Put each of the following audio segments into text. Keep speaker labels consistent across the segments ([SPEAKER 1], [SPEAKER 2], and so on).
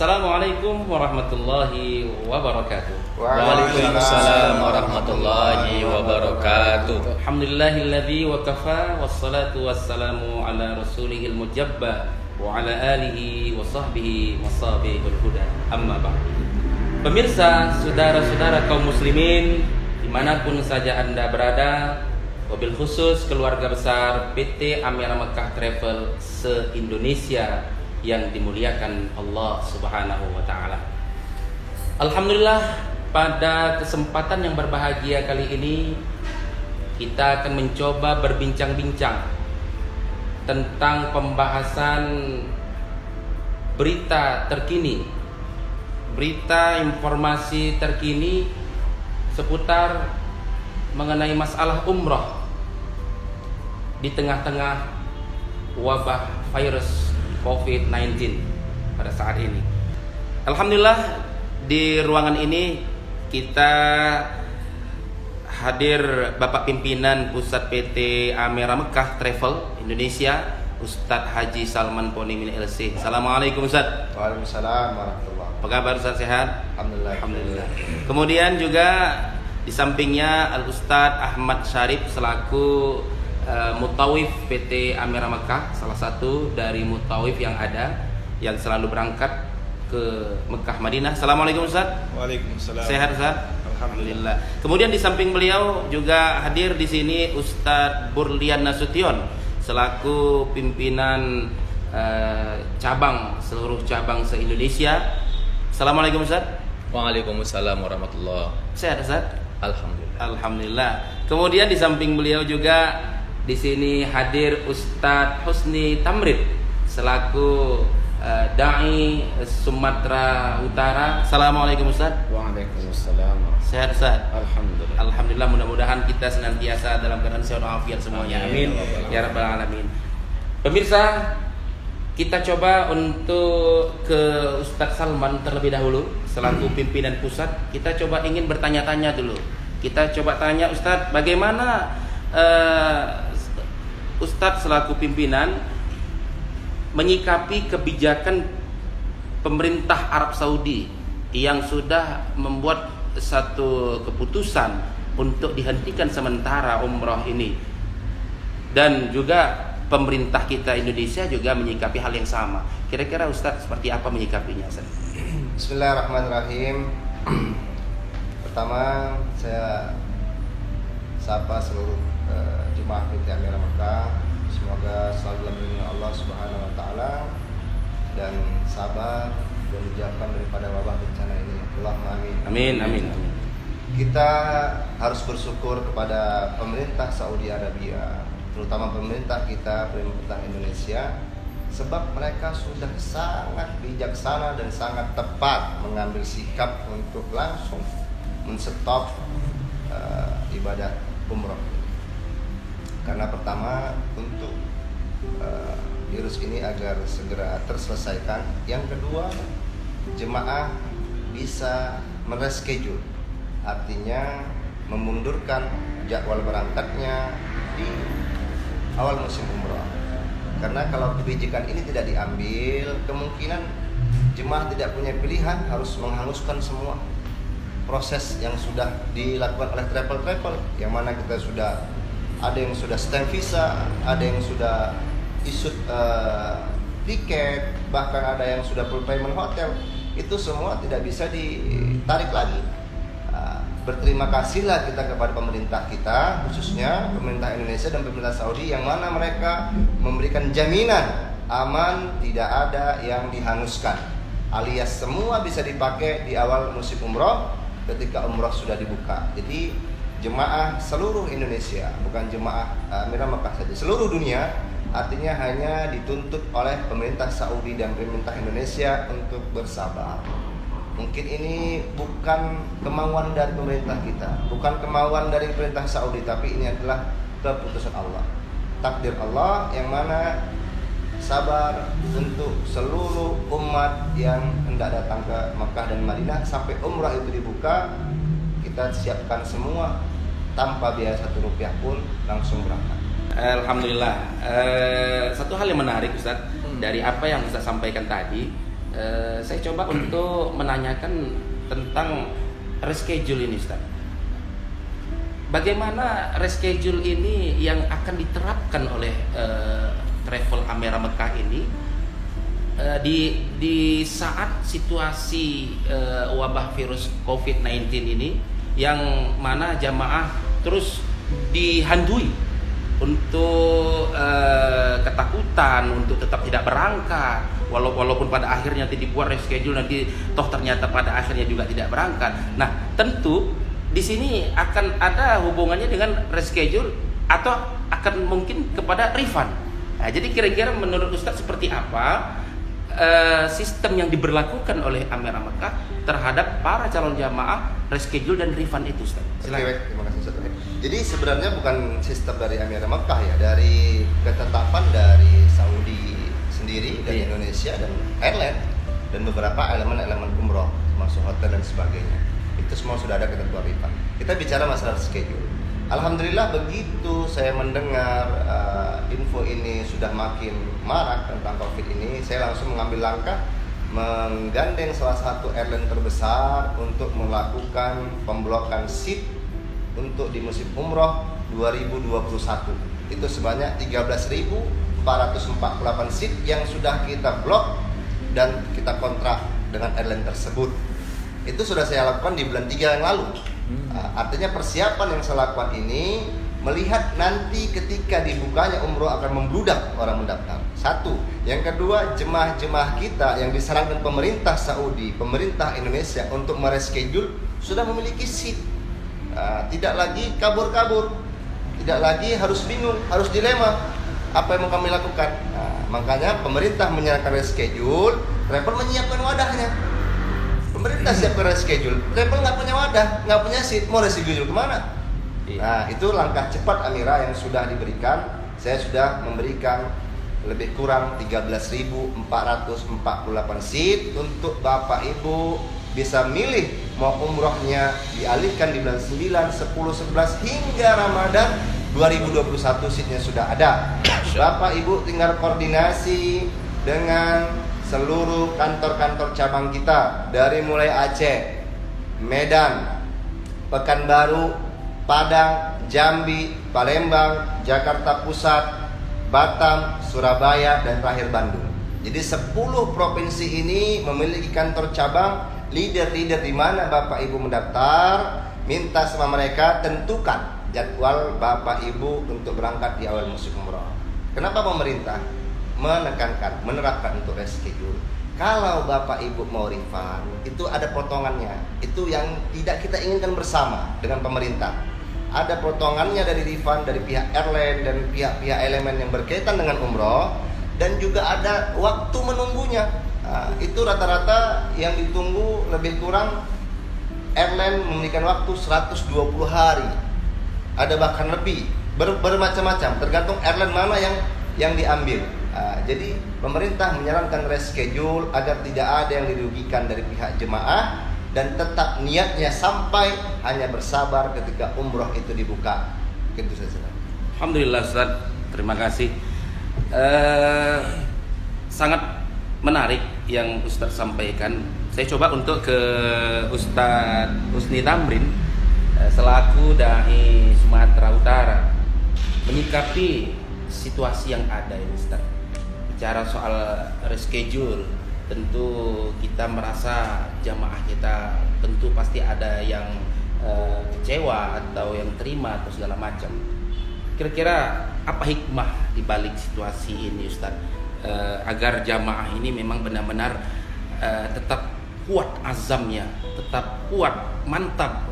[SPEAKER 1] Assalamualaikum warahmatullahi wabarakatuh.
[SPEAKER 2] Waalaikumsalam warahmatullahi wabarakatuh.
[SPEAKER 1] Alhamdulillahilladzi wa kafa wassalatu wassalamu ala rasulihil mujabba wa ala alihi wa sahbihi wasabihul huda. Amma ba'd. Pemirsa, saudara-saudara kaum muslimin dimanapun saja Anda berada, wabil khusus keluarga besar PT Amira Mekah Travel se-Indonesia yang dimuliakan Allah Subhanahu wa taala. Alhamdulillah, pada kesempatan yang berbahagia kali ini kita akan mencoba berbincang-bincang tentang pembahasan berita terkini, berita informasi terkini seputar mengenai masalah umrah di tengah-tengah wabah virus COVID-19 pada saat ini. Alhamdulillah, di ruangan ini kita hadir Bapak Pimpinan Pusat PT Amira Mekah Travel Indonesia, Ustadz Haji Salman Ponimin LC. Assalamualaikum Ustadz.
[SPEAKER 2] Waalaikumsalam warahmatullahi.
[SPEAKER 1] Apa kabar Ustadz, sehat?
[SPEAKER 2] Alhamdulillah.
[SPEAKER 1] Alhamdulillah. Kemudian juga di sampingnya Al Ustadz Ahmad Syarif selaku Mutawif PT Amira Mekah, salah satu dari mutawif yang ada yang selalu berangkat ke Mekah Madinah. Assalamualaikum Ustaz.
[SPEAKER 2] Waalaikumsalam.
[SPEAKER 1] Sehat Ustaz? Alhamdulillah. Kemudian di samping beliau juga hadir di sini Ustadz Burlian Nasution selaku pimpinan seluruh cabang se-Indonesia. Assalamualaikum Ustaz.
[SPEAKER 3] Waalaikumsalam warahmatullahi.
[SPEAKER 1] Sehat Ustaz?
[SPEAKER 3] Alhamdulillah.
[SPEAKER 1] Alhamdulillah. Kemudian di samping beliau juga di sini hadir Ustadz Husni Tamrid selaku dai Sumatera Utara. Assalamualaikum Ustadz.
[SPEAKER 2] Waalaikumsalam.
[SPEAKER 1] Sehat Ustadz?
[SPEAKER 2] Alhamdulillah.
[SPEAKER 1] Alhamdulillah, mudah-mudahan kita senantiasa dalam keadaan sehat walafiat semuanya. Amin. Ya rabbal alamin. Pemirsa, kita coba untuk ke Ustadz Salman terlebih dahulu selaku pimpinan pusat. Kita coba ingin bertanya-tanya dulu. Kita coba tanya Ustadz, bagaimana Ustadz selaku pimpinan menyikapi kebijakan pemerintah Arab Saudi yang sudah membuat satu keputusan untuk dihentikan sementara umrah ini, dan juga pemerintah kita Indonesia juga menyikapi hal yang sama. Kira-kira Ustadz seperti apa menyikapinya Ustadz?
[SPEAKER 2] Bismillahirrahmanirrahim. Pertama, saya sapa seluruh jemaah PT Amira Mekah. Semoga selalu dalam lindungan Allah Subhanahu wa taala dan sabar dan dijauhkan daripada wabah bencana ini. Allahumma amin.
[SPEAKER 1] Amin, amin.
[SPEAKER 2] Kita harus bersyukur kepada pemerintah Saudi Arabia, terutama pemerintah kita, pemerintah Indonesia, sebab mereka sudah sangat bijaksana dan sangat tepat mengambil sikap untuk langsung men-stop ibadah umrah. Karena pertama, untuk virus ini agar segera terselesaikan. Yang kedua, jemaah bisa mereschedule, artinya memundurkan jadwal berangkatnya di awal musim umrah. Karena kalau kebijakan ini tidak diambil, kemungkinan jemaah tidak punya pilihan, harus menghanguskan semua proses yang sudah dilakukan oleh travel-travel, yang mana kita sudah ada yang sudah stamp visa, ada yang sudah issued tiket, bahkan ada yang sudah full payment hotel. Itu semua tidak bisa ditarik lagi. Berterima kasihlah kita kepada pemerintah kita, khususnya pemerintah Indonesia dan pemerintah Saudi, yang mana mereka memberikan jaminan aman, tidak ada yang dihanguskan, alias semua bisa dipakai di awal musim umroh ketika umroh sudah dibuka. Jadi jemaah seluruh Indonesia, bukan jemaah Amira Mekah saja, seluruh dunia, artinya hanya dituntut oleh pemerintah Saudi dan pemerintah Indonesia untuk bersabar. Mungkin ini bukan kemauan dari pemerintah kita, bukan kemauan dari pemerintah Saudi, tapi ini adalah keputusan Allah, takdir Allah, yang mana sabar untuk seluruh umat yang hendak datang ke Mekah dan Madinah sampai umrah itu dibuka. Kita siapkan semua tanpa biaya 1 rupiah pun, langsung berangkat.
[SPEAKER 1] Alhamdulillah. Satu hal yang menarik Ustaz, dari apa yang Ustaz sampaikan tadi, Saya coba untuk menanyakan tentang reschedule ini, Ustaz. Bagaimana reschedule ini yang akan diterapkan oleh travel Amera Mekah ini di saat situasi wabah virus COVID-19 ini, yang mana jamaah terus dihantui untuk ketakutan untuk tetap tidak berangkat, walaupun pada akhirnya nanti dibuat reschedule, nanti toh ternyata pada akhirnya juga tidak berangkat. Nah, tentu di sini akan ada hubungannya dengan reschedule atau akan mungkin kepada refund. Nah, jadi kira-kira menurut Ustaz seperti apa sistem yang diberlakukan oleh Amera Mekah terhadap para calon jamaah reschedule dan refund itu, Ustaz?
[SPEAKER 2] Oke, terima kasih Ustaz. Jadi sebenarnya bukan sistem dari Amera Mekah ya, dari ketetapan dari Saudi sendiri, dari Indonesia dan airline dan beberapa elemen-elemen umroh termasuk hotel dan sebagainya. Itu semua sudah ada ketentuan refund. Kita bicara masalah schedule. Alhamdulillah begitu saya mendengar info ini sudah makin marak tentang COVID ini, saya langsung mengambil langkah menggandeng salah satu airline terbesar untuk melakukan pemblokan seat untuk di musim umroh 2021. Itu sebanyak 13.448 seat yang sudah kita blok dan kita kontrak dengan airline tersebut. Itu sudah saya lakukan di bulan 3 yang lalu. Artinya persiapan yang saya lakukan ini melihat nanti ketika dibukanya umroh akan membludak orang mendaftar. Satu. Yang kedua, jemaah-jemaah kita yang disarankan pemerintah Saudi, pemerintah Indonesia untuk mereschedule sudah memiliki seat. Tidak lagi kabur-kabur, tidak lagi harus bingung, harus dilema apa yang mau kami lakukan. Makanya pemerintah menyarankan reschedule, travel menyiapkan wadahnya. Pemerintah siapkan reschedule, travel nggak punya wadah, nggak punya seat, mau reschedule kemana? Nah, itu langkah cepat Amira yang sudah diberikan. Saya sudah memberikan lebih kurang 13.448 seat untuk Bapak Ibu bisa milih mau umrohnya dialihkan di bulan 9, 10, 11 hingga Ramadan 2021 seatnya sudah ada. Bapak Ibu tinggal koordinasi dengan seluruh kantor-kantor cabang kita dari mulai Aceh, Medan, Pekanbaru, Padang, Jambi, Palembang, Jakarta Pusat, Batam, Surabaya, dan terakhir Bandung. Jadi 10 provinsi ini memiliki kantor cabang, leader-leader di mana Bapak Ibu mendaftar, minta sama mereka tentukan jadwal Bapak Ibu untuk berangkat di awal musim umroh. Kenapa pemerintah menekankan, menerapkan untuk reschedule? Kalau Bapak Ibu mau refund, itu ada potongannya. Itu yang tidak kita inginkan bersama dengan pemerintah. Ada potongannya dari refund dari pihak airline dan pihak-pihak elemen yang berkaitan dengan umroh, dan juga ada waktu menunggunya. Itu rata-rata yang ditunggu lebih kurang airline memberikan waktu 120 hari. Ada bahkan lebih, bermacam-macam tergantung airline mana yang diambil. Jadi pemerintah menyarankan reschedule agar tidak ada yang dirugikan dari pihak jemaah dan tetap niatnya sampai hanya bersabar ketika umroh itu dibuka. Gitu saja.
[SPEAKER 1] Alhamdulillah Ustaz, terima kasih. Sangat menarik yang Ustaz sampaikan. Saya coba untuk ke Ustaz Husni Tamrin selaku dai Sumatera Utara menyikapi situasi yang ada ini, Ustaz. Bicara soal reschedule, tentu kita merasa jamaah kita tentu pasti ada yang kecewa atau yang terima atau segala macam. Kira-kira apa hikmah di balik situasi ini, Ustaz, agar jamaah ini memang benar-benar tetap kuat azamnya, tetap kuat, mantap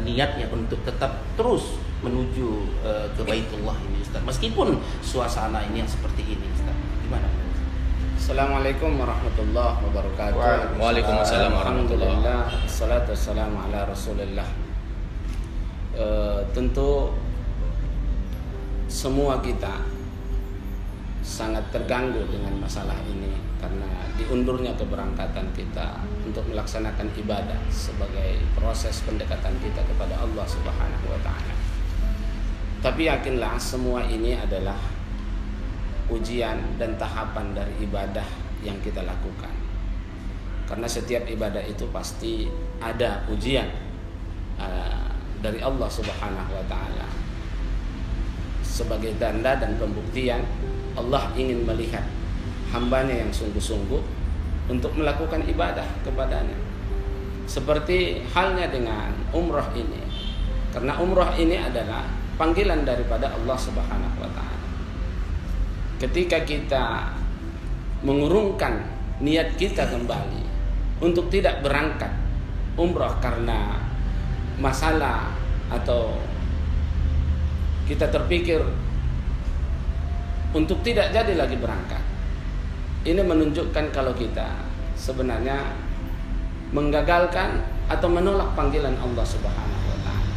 [SPEAKER 1] niatnya untuk tetap terus menuju ke Baitullah ini, Ustaz, meskipun suasana ini yang seperti ini, Ustaz. Gimana?
[SPEAKER 4] Assalamualaikum warahmatullahi wabarakatuh.
[SPEAKER 3] Waalaikumsalam warahmatullahi wabarakatuh.
[SPEAKER 4] Assalatu wassalamu ala Rasulillah. Tentu semua kita sangat terganggu dengan masalah ini karena diundurnya keberangkatan kita untuk melaksanakan ibadah sebagai proses pendekatan kita kepada Allah Subhanahu wa taala. Tapi yakinlah semua ini adalah ujian dan tahapan dari ibadah yang kita lakukan. Karena setiap ibadah itu pasti ada ujian dari Allah Subhanahu wa taala. Sebagai tanda dan pembuktian Allah ingin melihat hambanya yang sungguh-sungguh untuk melakukan ibadah kepadanya. Seperti halnya dengan umrah ini. Karena umrah ini adalah panggilan daripada Allah Subhanahu wa taala. Ketika kita mengurungkan niat kita kembali untuk tidak berangkat umrah karena masalah atau kita terpikir untuk tidak jadi lagi berangkat, ini menunjukkan kalau kita sebenarnya menggagalkan atau menolak panggilan Allah Subhanahu wa taala.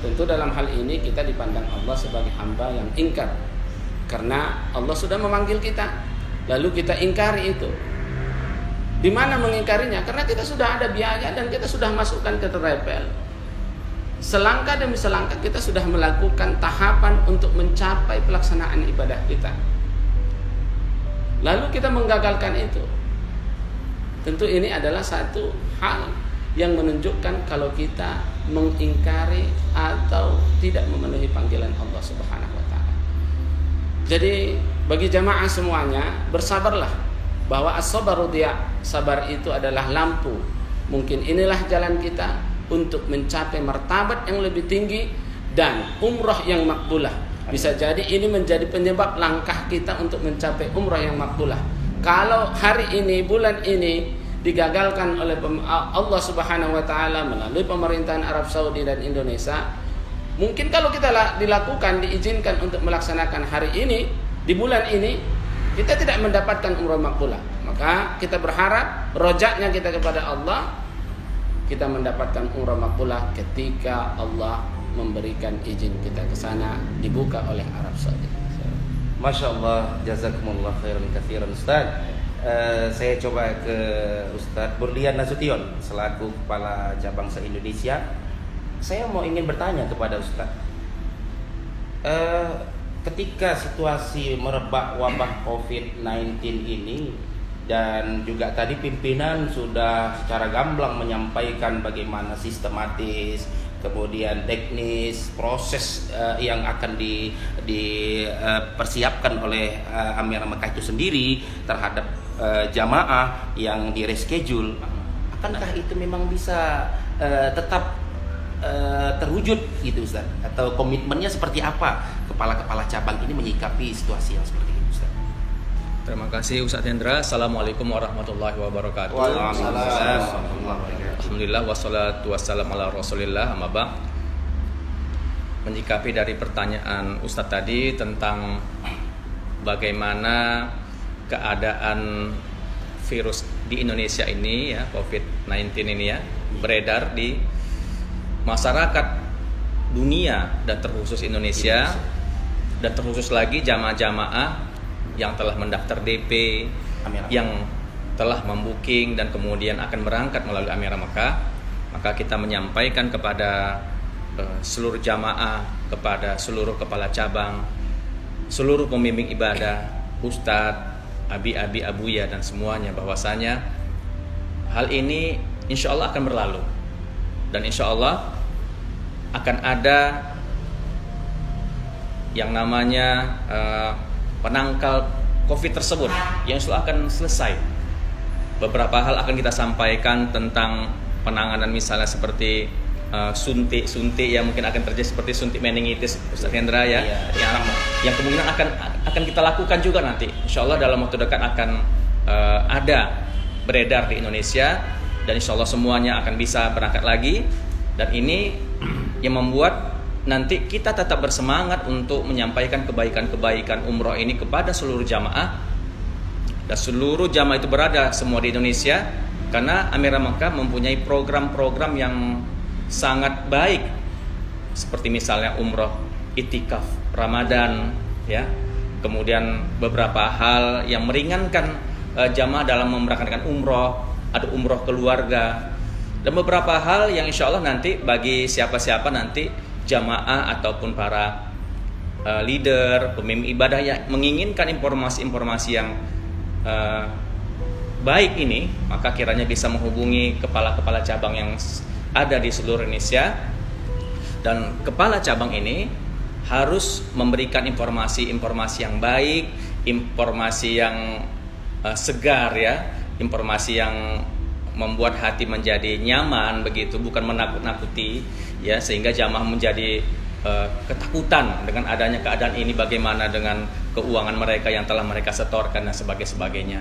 [SPEAKER 4] Tentu dalam hal ini kita dipandang Allah sebagai hamba yang ingkar, karena Allah sudah memanggil kita lalu kita ingkari itu. Di mana mengingkarinya? Karena kita sudah ada biaya dan kita sudah masukkan ke travel. Selangkah demi selangkah kita sudah melakukan tahapan untuk mencapai pelaksanaan ibadah kita. Lalu kita menggagalkan itu. Tentu ini adalah satu hal yang menunjukkan kalau kita mengingkari atau tidak memenuhi panggilan Allah Subhanahu wa taala. Jadi bagi jamaah semuanya, bersabarlah bahwa as-sabaru dia, sabar itu adalah lampu. Mungkin inilah jalan kita untuk mencapai martabat yang lebih tinggi dan umrah yang makbulah. Bisa jadi ini menjadi penyebab langkah kita untuk mencapai umrah yang makbulah. Kalau hari ini, bulan ini digagalkan oleh Allah Subhanahu wa taala melalui pemerintahan Arab Saudi dan Indonesia, mungkin kalau kita dilakukan, diizinkan untuk melaksanakan hari ini, di bulan ini, kita tidak mendapatkan umrah makbulah. Maka kita berharap rojaknya kita kepada Allah, kita mendapatkan umrah makbulah ketika Allah memberikan izin kita ke sana, dibuka oleh Arab Saudi.
[SPEAKER 1] Masya Allah, jazakumullah khairan katsiran Ustaz. Saya coba ke Ustaz Burlian Nasution selaku Kepala Cabang se-Indonesia. Saya ingin bertanya kepada Ustaz, ketika situasi merebak wabah COVID-19 ini, dan juga tadi pimpinan sudah secara gamblang menyampaikan bagaimana sistematis, kemudian teknis, proses yang akan dipersiapkan oleh Amirah Mekah itu sendiri terhadap jamaah yang di reschedule, akankah itu memang bisa tetap terwujud gitu Ustaz? Atau komitmennya seperti apa kepala-kepala cabang ini menyikapi situasi yang seperti itu Ustaz?
[SPEAKER 3] Terima kasih Ustaz Hendra. Assalamualaikum warahmatullahi wabarakatuh.
[SPEAKER 2] Waalaikumsalam.
[SPEAKER 3] Alhamdulillah wassalatu wassalamu ala Rasulillah, amma ba'd. Menyikapi dari pertanyaan Ustaz tadi tentang bagaimana keadaan virus di Indonesia ini ya, COVID-19 ini ya, beredar di masyarakat dunia dan terkhusus Indonesia, dan terkhusus lagi jamaah-jamaah yang telah mendaftar DP, yang telah membooking dan kemudian akan berangkat melalui Amirah Mekah. Maka kita menyampaikan kepada seluruh jamaah, kepada seluruh kepala cabang, seluruh pembimbing ibadah, ustadz, abi-abi, abuya dan semuanya, bahwasanya hal ini insya Allah akan berlalu, dan insya Allah akan ada yang namanya penangkal COVID tersebut yang insya Allah akan selesai. Beberapa hal akan kita sampaikan tentang penanganan, misalnya seperti suntik yang mungkin akan terjadi, seperti suntik meningitis Ustaz Hendra ya, yang kemungkinan akan kita lakukan juga nanti insya Allah dalam waktu dekat akan ada beredar di Indonesia, dan insya Allah semuanya akan bisa berangkat lagi. Dan ini yang membuat nanti kita tetap bersemangat untuk menyampaikan kebaikan-kebaikan umroh ini kepada seluruh jamaah, dan seluruh jamaah itu berada semua di Indonesia, karena Amirah Mekah mempunyai program-program yang sangat baik, seperti misalnya umroh itikaf Ramadan ya, kemudian beberapa hal yang meringankan jamaah dalam memberangkatkan umroh, ada umroh keluarga, dan beberapa hal yang insya Allah nanti bagi siapa-siapa nanti jamaah ataupun para leader, pemimpin ibadah yang menginginkan informasi-informasi yang baik ini, maka kiranya bisa menghubungi kepala-kepala cabang yang ada di seluruh Indonesia, dan kepala cabang ini harus memberikan informasi-informasi yang baik, informasi yang segar ya, informasi yang membuat hati menjadi nyaman begitu, bukan menakut-nakuti ya, sehingga jamaah menjadi ketakutan dengan adanya keadaan ini, bagaimana dengan keuangan mereka yang telah mereka setorkan dan sebagainya.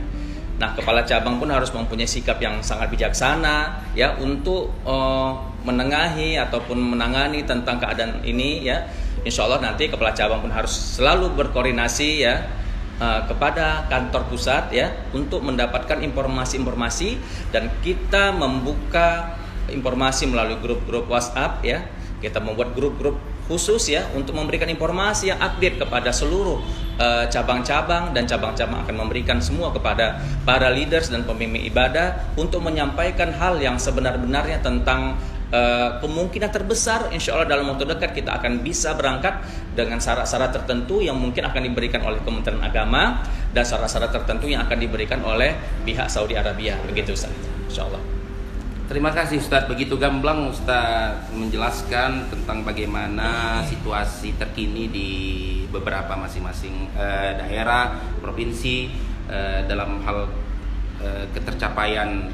[SPEAKER 3] Nah, kepala cabang pun harus mempunyai sikap yang sangat bijaksana ya untuk menengahi ataupun menangani tentang keadaan ini ya. Insya Allah nanti kepala cabang pun harus selalu berkoordinasi ya kepada kantor pusat ya untuk mendapatkan informasi-informasi, dan kita membuka informasi melalui grup-grup WhatsApp ya. Kita membuat grup-grup khusus ya untuk memberikan informasi yang update kepada seluruh cabang-cabang, dan cabang-cabang akan memberikan semua kepada para leaders dan pemimpin ibadah untuk menyampaikan hal yang sebenar-benarnya tentang kemungkinan terbesar insya Allah dalam waktu dekat kita akan bisa berangkat dengan syarat-syarat tertentu yang mungkin akan diberikan oleh Kementerian Agama, dan syarat-syarat tertentu yang akan diberikan oleh pihak Saudi Arabia, begitu Ustaz, insya Allah.
[SPEAKER 1] Terima kasih Ustadz, begitu gamblang Ustadz menjelaskan tentang bagaimana situasi terkini di beberapa masing-masing daerah, provinsi dalam hal ketercapaian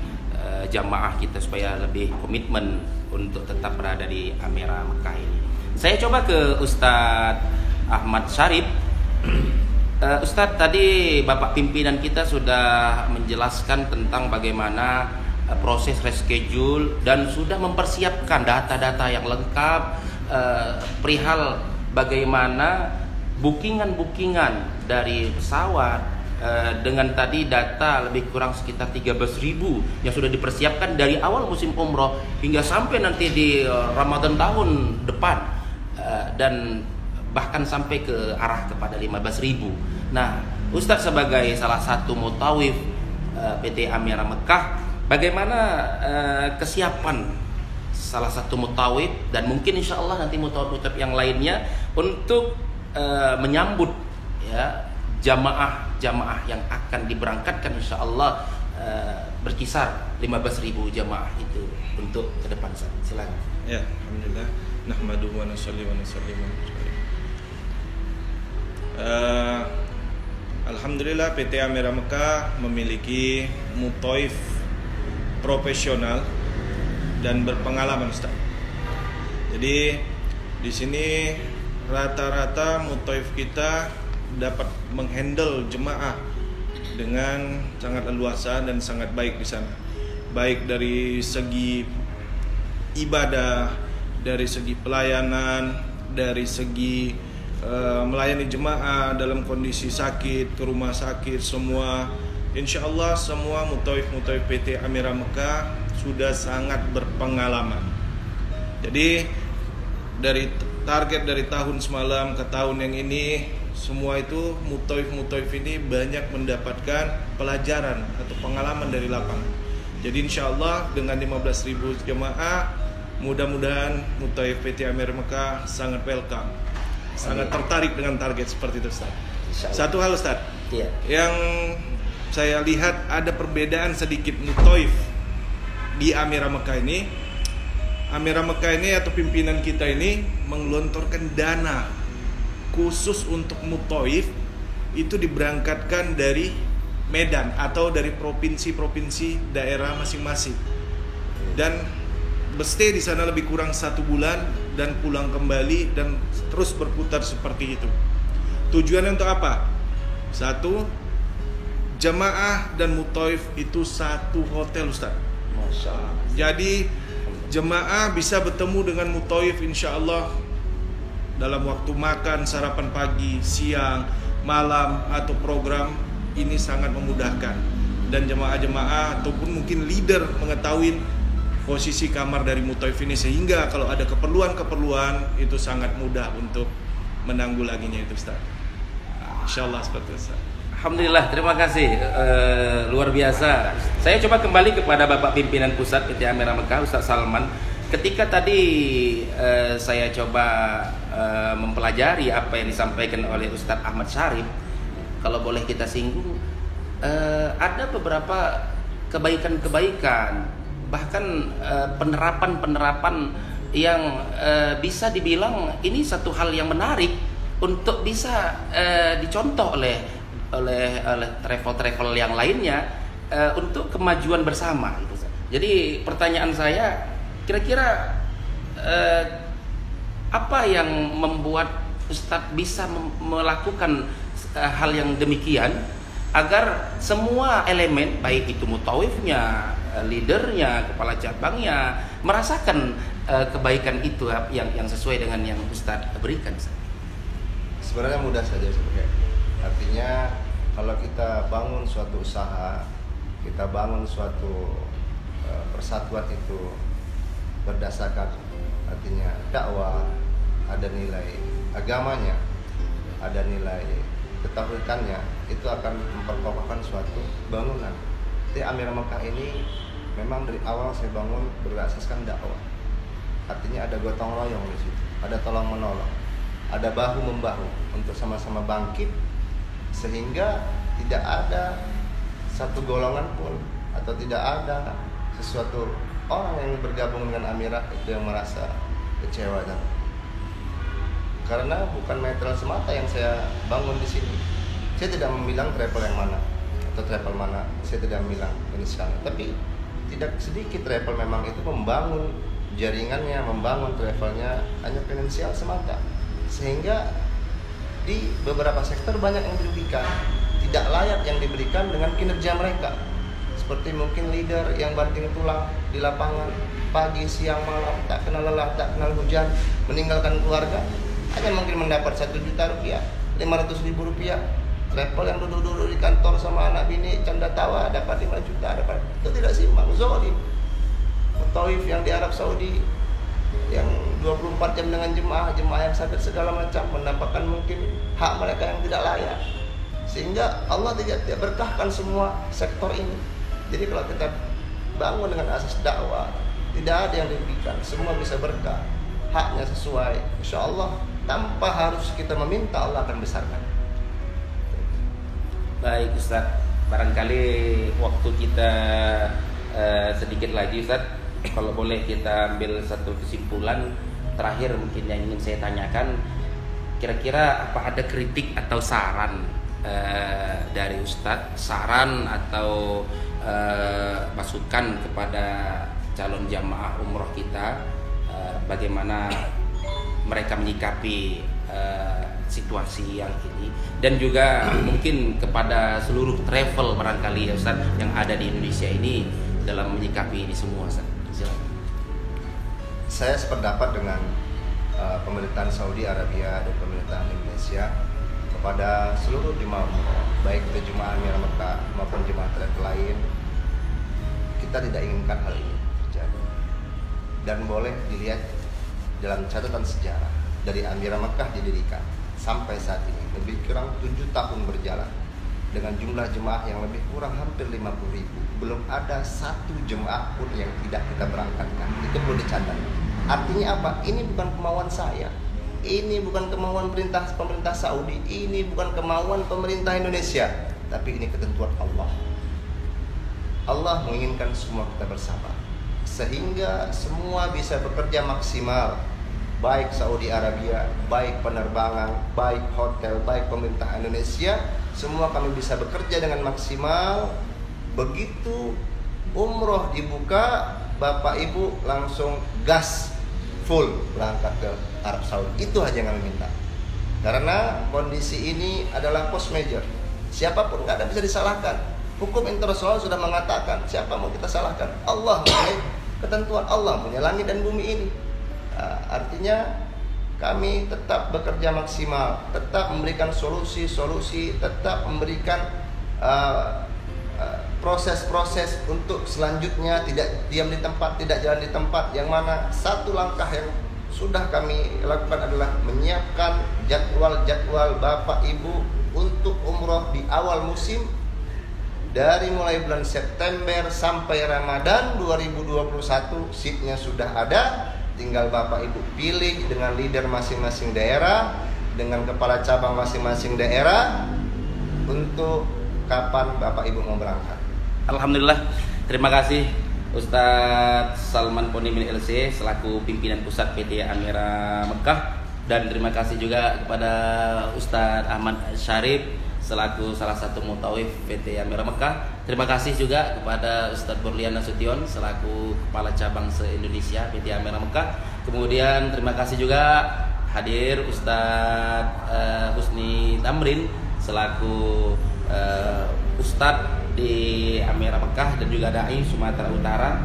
[SPEAKER 1] jamaah kita supaya lebih komitmen untuk tetap berada di Amira Mekah ini. Saya coba ke Ustadz Ahmad Syarif. Ustadz, tadi Bapak pimpinan kita sudah menjelaskan tentang bagaimana proses reschedule dan sudah mempersiapkan data-data yang lengkap perihal bagaimana bookingan dari pesawat dengan tadi data lebih kurang sekitar 13.000 yang sudah dipersiapkan dari awal musim umroh hingga sampai nanti di Ramadan tahun depan, dan bahkan sampai ke arah kepada 15.000. Nah, Ustadz sebagai salah satu mutawif PT Amira Mekah, bagaimana kesiapan salah satu mutawif dan mungkin insya Allah nanti mutawif-mutawif yang lainnya untuk menyambut ya jamaah yang akan diberangkatkan insya Allah berkisar 15.000 jamaah itu untuk ke depan. Silakan.
[SPEAKER 5] Ya, alhamdulillah. Nahmaduhu wa nusalli wa nusallim. Alhamdulillah PT Amira Mekah memiliki mutawif profesional dan berpengalaman, Ustaz. Jadi di sini rata-rata mutawif kita dapat menghandle jemaah dengan sangat leluasa dan sangat baik di sana. Baik dari segi ibadah, dari segi pelayanan, dari segi melayani jemaah dalam kondisi sakit, ke rumah sakit, semua. Insya Allah semua mutawif PT Amira Mekah sudah sangat berpengalaman. Jadi dari target dari tahun semalam ke tahun yang ini, semua itu mutawif ini banyak mendapatkan pelajaran atau pengalaman dari lapangan. Jadi insya Allah dengan 15.000 jemaah, mudah-mudahan mutawif PT Amira Mekah sangat welcome, sangat tertarik dengan target seperti itu, Ustaz. Satu hal, Ustaz, yang saya lihat ada perbedaan sedikit mutawif di Amira Mekah ini. Amira Mekah ini atau pimpinan kita ini menggelontorkan dana khusus untuk mutawif itu diberangkatkan dari Medan atau dari provinsi-provinsi daerah masing-masing, dan stay di sana lebih kurang 1 bulan dan pulang kembali dan terus berputar seperti itu. Tujuannya untuk apa? Satu, jemaah dan mutawif itu satu hotel, Ustaz.
[SPEAKER 2] Masya Allah.
[SPEAKER 5] Jadi jemaah bisa bertemu dengan mutawif insya Allah dalam waktu makan, sarapan pagi, siang, malam, atau program. Ini sangat memudahkan, dan jemaah-jemaah ataupun mungkin leader mengetahui posisi kamar dari mutawif ini, sehingga kalau ada keperluan itu sangat mudah untuk menanggulanginya itu, Ustaz. Insyaallah seperti itu, Ustaz.
[SPEAKER 1] Alhamdulillah, terima kasih, luar biasa. Saya coba kembali kepada Bapak Pimpinan Pusat PT Amira Mekah, Ustaz Salman. Ketika tadi saya coba mempelajari apa yang disampaikan oleh Ustaz Ahmad Syarif, kalau boleh kita singgung, ada beberapa kebaikan-kebaikan, bahkan penerapan-penerapan yang bisa dibilang ini satu hal yang menarik untuk bisa dicontoh oleh travel-travel yang lainnya untuk kemajuan bersama. Jadi pertanyaan saya, kira-kira apa yang membuat Ustadz bisa melakukan hal yang demikian agar semua elemen, baik itu mutawifnya, leadernya, kepala cabangnya, merasakan kebaikan itu yang sesuai dengan yang Ustadz berikan?
[SPEAKER 2] Sebenarnya mudah saja sebenarnya. Artinya kalau kita bangun suatu usaha, kita bangun suatu persatuan itu berdasarkan artinya dakwah, ada nilai agamanya, ada nilai ketauhidannya, itu akan memperkokohkan suatu bangunan. Jadi Amirah Mekah ini memang dari awal saya bangun berasaskan dakwah. Artinya ada gotong royong di situ, ada tolong menolong, ada bahu membahu untuk sama-sama bangkit, sehingga tidak ada satu golongan pun atau tidak ada sesuatu orang yang bergabung dengan Amirah itu yang merasa kecewa. Karena bukan material semata yang saya bangun di sini. Saya tidak membilang travel yang mana atau travel mana, saya tidak membilang ini sekarang. Tapi tidak sedikit travel memang itu membangun jaringannya, membangun travelnya hanya finansial semata, sehingga di beberapa sektor banyak yang dirugikan, tidak layak yang diberikan dengan kinerja mereka. Seperti mungkin leader yang banting tulang di lapangan pagi, siang, malam, tak kenal lelah, tak kenal hujan, meninggalkan keluarga, hanya mungkin mendapat 1 juta rupiah, 500 ribu rupiah. Travel yang duduk-duduk di kantor sama anak bini canda tawa dapat 5 juta, dapat, itu tidak simbang, zalim. Mutawif yang di Arab Saudi yang 24 jam dengan jemaah yang sakit segala macam, mendapatkan mungkin hak mereka yang tidak layak, sehingga Allah tidak berkahkan semua sektor ini. Jadi kalau kita bangun dengan asas dakwah, tidak ada yang dirugikan, semua bisa berkah, haknya sesuai, insya Allah tanpa harus kita meminta, Allah akan besarkan.
[SPEAKER 1] Baik Ustadz, barangkali waktu kita sedikit lagi Ustadz, kalau boleh kita ambil satu kesimpulan terakhir mungkin yang ingin saya tanyakan, kira-kira apa ada kritik atau saran dari Ustadz, saran atau masukan kepada calon jamaah umroh kita, bagaimana mereka menyikapi situasi yang ini, dan juga mungkin kepada seluruh travel barangkali ya Ustaz yang ada di Indonesia ini dalam menyikapi ini semua Ustaz.
[SPEAKER 2] Saya sependapat dengan pemerintahan Saudi Arabia dan pemerintahan Indonesia kepada seluruh jemaah umroh, baik itu jemaah Amirah Mekah maupun jemaah travel lain, kita tidak inginkan hal ini terjadi. Dan boleh dilihat dalam catatan sejarah dari Amirah Mekah didirikan sampai saat ini lebih kurang 7 tahun berjalan dengan jumlah jemaah yang lebih kurang hampir 50.000. Belum ada satu jemaah pun yang tidak kita berangkatkan. Itu perlu dicatat. Artinya apa? Ini bukan kemauan saya, ini bukan kemauan pemerintah Saudi, ini bukan kemauan pemerintah Indonesia, tapi ini ketentuan Allah. Allah menginginkan semua kita bersabar sehingga semua bisa bekerja maksimal, baik Saudi Arabia, baik penerbangan, baik hotel, baik pemerintah Indonesia, semua kami bisa bekerja dengan maksimal. Begitu umroh dibuka, Bapak Ibu langsung gas full berangkat ke Arab Saudi. Itu aja yang kami minta. Karena kondisi ini adalah force majeure. Siapapun nggak ada bisa disalahkan. Hukum internasional sudah mengatakan, siapa mau kita salahkan? Allah punya ketentuan, Allah punya langit dan bumi ini. Artinya kami tetap bekerja maksimal, tetap memberikan solusi-solusi, tetap memberikan proses-proses untuk selanjutnya, tidak diam di tempat, tidak jalan di tempat. Yang mana satu langkah yang sudah kami lakukan adalah menyiapkan jadwal-jadwal Bapak Ibu untuk umroh di awal musim, dari mulai bulan September sampai Ramadan 2021. Seatnya sudah ada, tinggal Bapak Ibu pilih dengan leader masing-masing daerah, dengan kepala cabang masing-masing daerah untuk kapan Bapak Ibu mau berangkat.
[SPEAKER 1] Alhamdulillah Terima kasih Ustadz Salman Ponimin LC selaku pimpinan pusat PT Amira Mekah, dan terima kasih juga kepada Ustadz Ahmad Syarif selaku salah satu mutawif PT Amira Mekah. Terima kasih juga kepada Ustadz Berlian Nasution selaku kepala cabang se-Indonesia PT Amira Mekah. Kemudian terima kasih juga hadir Ustadz Husni Tamrin selaku Ustadz di Amira Mekah dan juga Dai Sumatera Utara.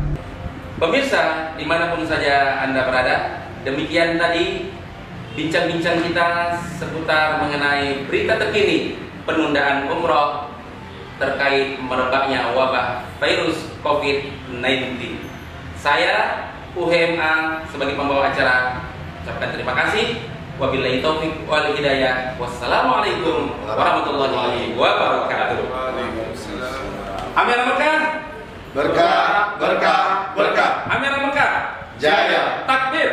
[SPEAKER 1] Pemirsa dimanapun saja Anda berada, demikian tadi bincang-bincang kita seputar mengenai berita terkini penundaan umroh terkait merebaknya wabah virus COVID-19. Saya UHMA sebagai pembawa acara ucapkan terima kasih. Wabillahi taufik wal hidayah. Wassalamualaikum warahmatullahi wabarakatuh. Amira Mekah
[SPEAKER 2] Berkah, berkah, berkah.
[SPEAKER 1] Amira Mekah
[SPEAKER 2] Jaya.
[SPEAKER 1] Takbir.